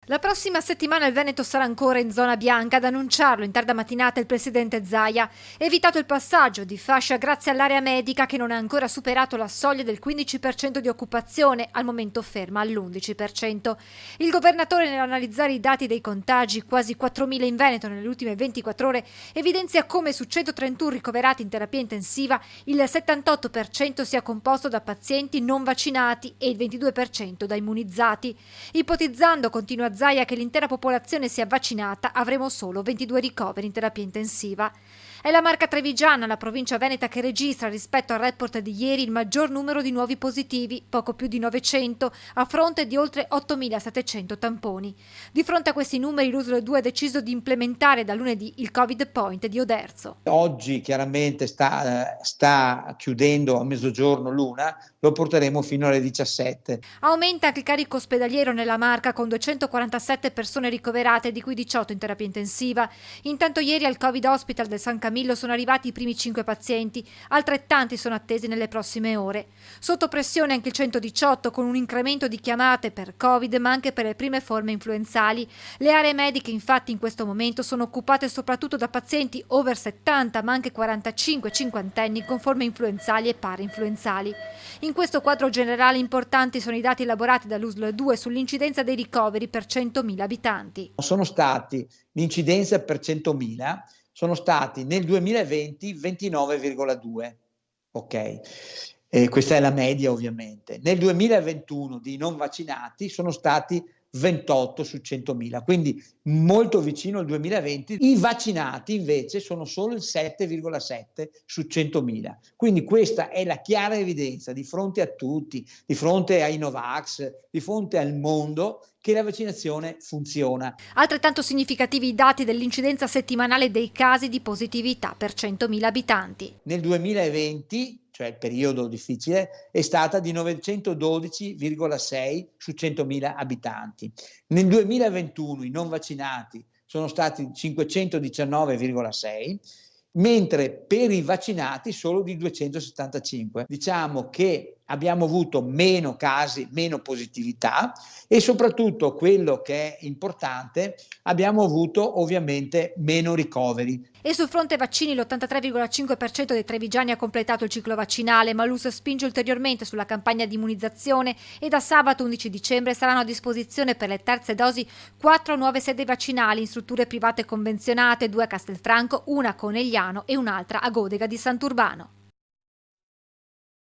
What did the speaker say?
La prossima settimana il Veneto sarà ancora in zona bianca, ad annunciarlo in tarda mattinata il presidente Zaia. Evitato il passaggio di fascia grazie all'area medica che non ha ancora superato la soglia del 15% di occupazione, al momento ferma all'11%. Il governatore, nell'analizzare i dati dei contagi, quasi 4.000 in Veneto nelle ultime 24 ore, evidenzia come su 131 ricoverati in terapia intensiva il 78% sia composto da pazienti non vaccinati e il 22% da immunizzati. Ipotizzando, continua Zaia, che l'intera popolazione sia vaccinata, avremo solo 22 ricoveri in terapia intensiva. È la Marca Trevigiana, la provincia veneta, che registra rispetto al report di ieri il maggior numero di nuovi positivi, poco più di 900, a fronte di oltre 8.700 tamponi. Di fronte a questi numeri l'USL 2 ha deciso di implementare da lunedì il Covid Point di Oderzo. Oggi chiaramente sta chiudendo a mezzogiorno l'una, lo porteremo fino alle 17. Aumenta anche il carico ospedaliero nella Marca, con 247 persone ricoverate, di cui 18 in terapia intensiva. Intanto ieri al Covid Hospital del San Camillo sono arrivati i primi 5 pazienti, altrettanti sono attesi nelle prossime ore. Sotto pressione anche il 118, con un incremento di chiamate per Covid, ma anche per le prime forme influenzali. Le aree mediche infatti in questo momento sono occupate soprattutto da pazienti over 70, ma anche 45-50enni con forme influenzali e parainfluenzali. In questo quadro generale importanti sono i dati elaborati dall'USL 2 sull'incidenza dei ricoveri per 100.000 abitanti. L'incidenza per 100.000 sono stati nel 2020 29,2, ok? Questa è la media ovviamente. Nel 2021 di non vaccinati sono stati 28 su 100.000, quindi molto vicino al 2020. I vaccinati invece sono solo il 7,7 su 100.000. Quindi questa è la chiara evidenza di fronte a tutti, di fronte ai Novax, di fronte al mondo, che la vaccinazione funziona. Altrettanto significativi i dati dell'incidenza settimanale dei casi di positività per 100.000 abitanti. Nel 2020, cioè il periodo difficile, è stata di 912,6 su 100.000 abitanti. Nel 2021 i non vaccinati sono stati 519,6, mentre per i vaccinati solo di 275. Diciamo che abbiamo avuto meno casi, meno positività e soprattutto quello che è importante, abbiamo avuto ovviamente meno ricoveri. E sul fronte vaccini l'83,5% dei trevigiani ha completato il ciclo vaccinale, ma l'US spinge ulteriormente sulla campagna di immunizzazione e da sabato 11 dicembre saranno a disposizione per le terze dosi 4 nuove sedi vaccinali in strutture private convenzionate, 2 a Castelfranco, una a Conegliano e un'altra a Godega di Sant'Urbano.